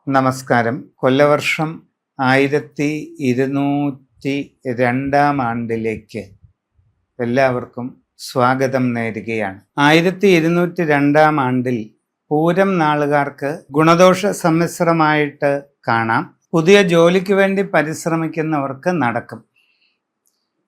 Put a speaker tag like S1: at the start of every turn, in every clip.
S1: നമസ്കാരം. കൊല്ലവർഷം 1202 ആണ്ടിലേക്ക് എല്ലാവർക്കും സ്വാഗതം നേരുകയാണ്. 1202 ആണ്ടിൽ പൂരം നാളുകാർക്ക് ഗുണദോഷ സമ്മിശ്രമായിട്ട് കാണാം. പുതിയ ജോലിക്ക് വേണ്ടി പരിശ്രമിക്കുന്നവർക്ക് നടക്കും.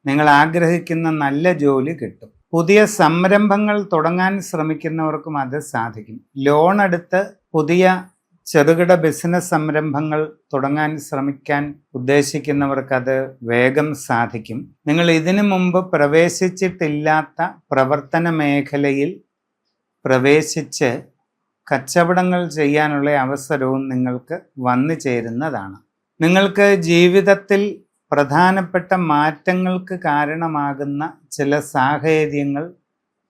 S1: നിങ്ങൾ ആഗ്രഹിക്കുന്ന നല്ല ജോലി കിട്ടും. പുതിയ സംരംഭങ്ങൾ തുടങ്ങാൻ ശ്രമിക്കുന്നവർക്കും അത് സാധിക്കും. ലോൺ എടുത്ത് പുതിയ ചെറുകിട ബിസിനസ് സംരംഭങ്ങൾ തുടങ്ങാൻ ശ്രമിക്കാൻ ഉദ്ദേശിക്കുന്നവർക്കത് വേഗം സാധിക്കും. നിങ്ങൾ ഇതിനു മുമ്പ് പ്രവേശിച്ചിട്ടില്ലാത്ത പ്രവർത്തന മേഖലയിൽ പ്രവേശിച്ച് കച്ചവടങ്ങൾ ചെയ്യാനുള്ള അവസരവും നിങ്ങൾക്ക് വന്നു ചേരുന്നതാണ്. നിങ്ങൾക്ക് ജീവിതത്തിൽ പ്രധാനപ്പെട്ട മാറ്റങ്ങൾക്ക് കാരണമാകുന്ന ചില സാഹചര്യങ്ങൾ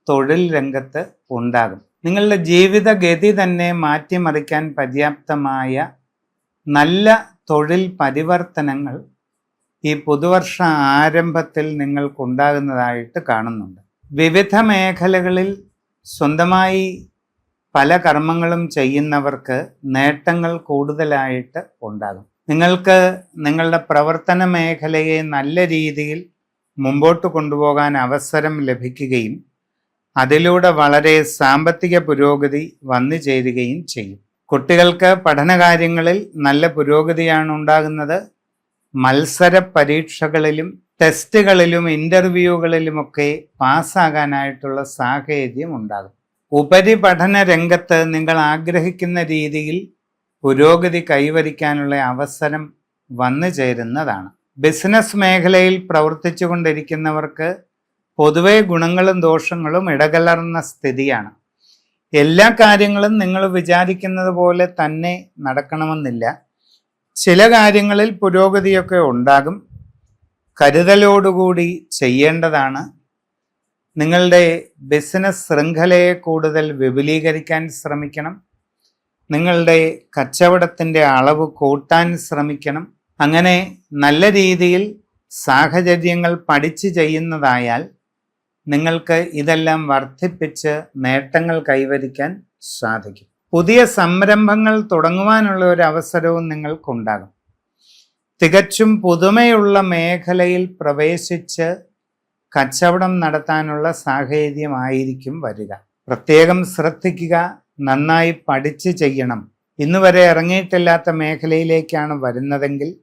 S1: തൊഴിൽ രംഗത്ത് ഉണ്ടാകും. നിങ്ങളുടെ ജീവിതഗതി തന്നെ മാറ്റിമറിക്കാൻ പര്യാപ്തമായ നല്ല തൊഴിൽ പരിവർത്തനങ്ങൾ ഈ പുതുവർഷ ആരംഭത്തിൽ നിങ്ങൾക്കുണ്ടാകുന്നതായിട്ട് കാണുന്നുണ്ട്. വിവിധ മേഖലകളിൽ സ്വന്തമായി പല കർമ്മങ്ങളും ചെയ്യുന്നവർക്ക് നേട്ടങ്ങൾ കൂടുതലായിട്ട് ഉണ്ടാകും. നിങ്ങൾക്ക് നിങ്ങളുടെ പ്രവർത്തന മേഖലയെ നല്ല രീതിയിൽ മുമ്പോട്ട് കൊണ്ടുപോകാൻ അവസരം ലഭിക്കുകയും അതിലൂടെ വളരെ സാമ്പത്തിക പുരോഗതി വന്നു ചേരുകയും ചെയ്യും. കുട്ടികൾക്ക് പഠനകാര്യങ്ങളിൽ നല്ല പുരോഗതിയാണ് ഉണ്ടാകുന്നത്. മത്സര പരീക്ഷകളിലും ടെസ്റ്റുകളിലും ഇൻ്റർവ്യൂകളിലുമൊക്കെ പാസ്സാകാനായിട്ടുള്ള സാഹചര്യം ഉണ്ടാകും. ഉപരിപഠന രംഗത്ത് നിങ്ങൾ ആഗ്രഹിക്കുന്ന രീതിയിൽ പുരോഗതി കൈവരിക്കാനുള്ള അവസരം വന്നു ചേരുന്നതാണ്. ബിസിനസ് മേഖലയിൽ പ്രവർത്തിച്ചു കൊണ്ടിരിക്കുന്നവർക്ക് പൊതുവെ ഗുണങ്ങളും ദോഷങ്ങളും ഇടകലർന്ന സ്ഥിതിയാണ്. എല്ലാ കാര്യങ്ങളും നിങ്ങൾ വിചാരിക്കുന്നത് പോലെ തന്നെ നടക്കണമെന്നില്ല. ചില കാര്യങ്ങളിൽ പുരോഗതിയൊക്കെ ഉണ്ടാകും. കരുതലോടുകൂടി ചെയ്യേണ്ടതാണ്. നിങ്ങളുടെ ബിസിനസ് ശൃംഖലയെ കൂടുതൽ വിപുലീകരിക്കാൻ ശ്രമിക്കണം. നിങ്ങളുടെ കച്ചവടത്തിൻ്റെ അളവ് കൂട്ടാൻ ശ്രമിക്കണം. അങ്ങനെ നല്ല രീതിയിൽ സാഹചര്യങ്ങൾ പഠിച്ച് ചെയ്യുന്നതായാൽ നിങ്ങൾക്ക് ഇതെല്ലാം വർദ്ധിപ്പിച്ച് നേട്ടങ്ങൾ കൈവരിക്കാൻ സാധിക്കും. പുതിയ സംരംഭങ്ങൾ തുടങ്ങുവാനുള്ള ഒരു അവസരവും നിങ്ങൾക്കുണ്ടാകും. തികച്ചും പുതുമയുള്ള മേഖലയിൽ പ്രവേശിച്ച് കച്ചവടം നടത്താനുള്ള സാഹചര്യമായിരിക്കും വരിക. പ്രത്യേകം ശ്രദ്ധിക്കുക. നന്നായി പഠിച്ച് ചെയ്യണം. ഇന്നുവരെ ഇറങ്ങിയിട്ടില്ലാത്ത മേഖലയിലേക്കാണ് വരുന്നതെങ്കിൽ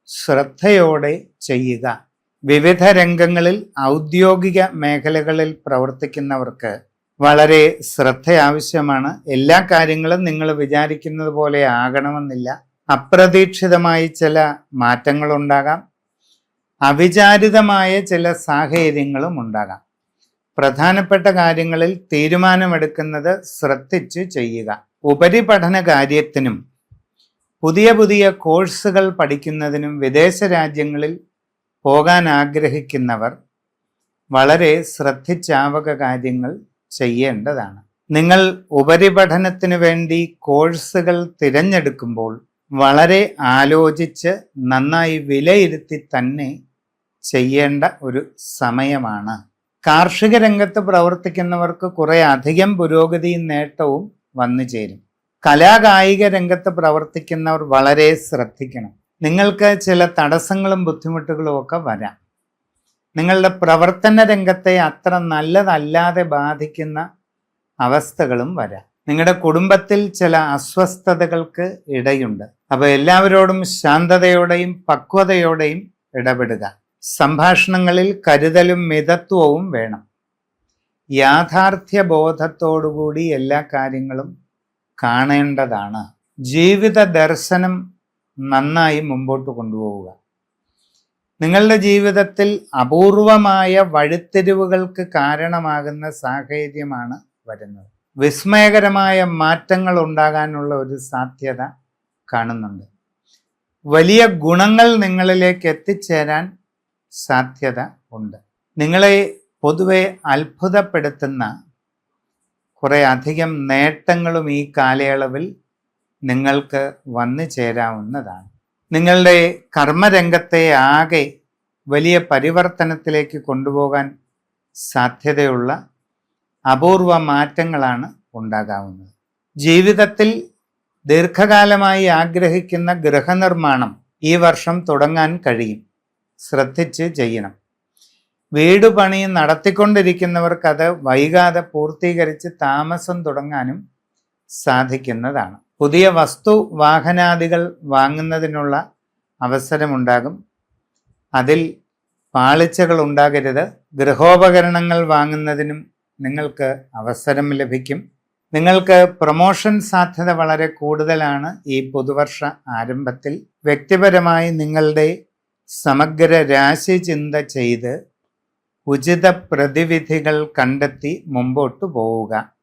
S1: ശ്രദ്ധയോടെ ചെയ്യുക. വിവിധ രംഗങ്ങളിൽ ഔദ്യോഗിക മേഖലകളിൽ പ്രവർത്തിക്കുന്നവർക്ക് വളരെ ശ്രദ്ധ ആവശ്യമാണ്. എല്ലാ കാര്യങ്ങളും നിങ്ങൾ വിചാരിക്കുന്നത് പോലെ ആകണമെന്നില്ല. അപ്രതീക്ഷിതമായി ചില മാറ്റങ്ങളുണ്ടാകാം. അവിചാരിതമായ ചില സാഹചര്യങ്ങളും ഉണ്ടാകാം. പ്രധാനപ്പെട്ട കാര്യങ്ങളിൽ തീരുമാനമെടുക്കുന്നത് ശ്രദ്ധിച്ച് ചെയ്യുക. ഉപരിപഠന കാര്യത്തിനും പുതിയ പുതിയ കോഴ്സുകൾ പഠിക്കുന്നതിനും വിദേശ രാജ്യങ്ങളിൽ പോകാൻ ആഗ്രഹിക്കുന്നവർ വളരെ ശ്രദ്ധിച്ചാവക കാര്യങ്ങൾ ചെയ്യേണ്ടതാണ്. നിങ്ങൾ ഉപരിപഠനത്തിന് വേണ്ടി കോഴ്സുകൾ തിരഞ്ഞെടുക്കുമ്പോൾ വളരെ ആലോചിച്ച് നന്നായി വിലയിരുത്തി തന്നെ ചെയ്യേണ്ട ഒരു സമയമാണ്. കാർഷിക രംഗത്ത് പ്രവർത്തിക്കുന്നവർക്ക് കുറെ അധികം പുരോഗതിയും നേട്ടവും വന്നു ചേരും. കലാകായിക രംഗത്ത് പ്രവർത്തിക്കുന്നവർ വളരെ ശ്രദ്ധിക്കണം. നിങ്ങൾക്ക് ചില തടസ്സങ്ങളും ബുദ്ധിമുട്ടുകളും ഒക്കെ വരാം. നിങ്ങളുടെ പ്രവർത്തന രംഗത്തെ അത്ര നല്ലതല്ലാതെ ബാധിക്കുന്ന അവസ്ഥകളും വരാം. നിങ്ങളുടെ കുടുംബത്തിൽ ചില അസ്വസ്ഥതകൾക്ക് ഇടയുണ്ട്. അപ്പോൾ എല്ലാവരോടും ശാന്തതയോടെയും പക്വതയോടെയും ഇടപെടുക. സംഭാഷണങ്ങളിൽ കരുതലും മിതത്വവും വേണം. യാഥാർത്ഥ്യ ബോധത്തോടുകൂടി എല്ലാ കാര്യങ്ങളും കാണേണ്ടതാണ്. ജീവിത ദർശനം നന്നായി മുമ്പോട്ട് കൊണ്ടുപോവുക. നിങ്ങളുടെ ജീവിതത്തിൽ അപൂർവമായ വഴിത്തിരിവുകൾക്ക് കാരണമാകുന്ന സാഹചര്യമാണ് വരുന്നത്. വിസ്മയകരമായ മാറ്റങ്ങൾ ഉണ്ടാകാനുള്ള ഒരു സാധ്യത കാണുന്നുണ്ട്. വലിയ ഗുണങ്ങൾ നിങ്ങളിലേക്ക് എത്തിച്ചേരാൻ സാധ്യത ഉണ്ട്. നിങ്ങളെ പൊതുവെ അത്ഭുതപ്പെടുത്തുന്ന കുറെ അധികം നേട്ടങ്ങളും ഈ കാലയളവിൽ നിങ്ങൾക്ക് വന്നു ചേരാവുന്നതാണ്. നിങ്ങളുടെ കർമ്മരംഗത്തെ ആകെ വലിയ പരിവർത്തനത്തിലേക്ക് കൊണ്ടുപോകാൻ സാധ്യതയുള്ള അപൂർവ മാറ്റങ്ങളാണ് ഉണ്ടാകാവുന്നത്. ജീവിതത്തിൽ ദീർഘകാലമായി ആഗ്രഹിക്കുന്ന ഗൃഹനിർമ്മാണം ഈ വർഷം തുടങ്ങാൻ കഴിയും. ശ്രദ്ധിച്ച് ചെയ്യണം. വീട് പണി നടത്തിക്കൊണ്ടിരിക്കുന്നവർക്ക് അത് വൈകാതെ പൂർത്തീകരിച്ച് താമസം തുടങ്ങാനും സാധിക്കുന്നതാണ്. പുതിയ വസ്തു വാഹനാദികൾ വാങ്ങുന്നതിനുള്ള അവസരമുണ്ടാകും. അതിൽ പാളിച്ചകൾ ഉണ്ടാകരുത്. ഗൃഹോപകരണങ്ങൾ വാങ്ങുന്നതിനും നിങ്ങൾക്ക് അവസരം ലഭിക്കും. നിങ്ങൾക്ക് പ്രൊമോഷൻ സാധ്യത വളരെ കൂടുതലാണ് ഈ പുതുവർഷ ആരംഭത്തിൽ. വ്യക്തിപരമായി നിങ്ങളുടെ സമഗ്ര രാശി ചിന്ത ചെയ്ത് ഉചിത പ്രതിവിധികൾ കണ്ടെത്തി മുമ്പോട്ട് പോവുക.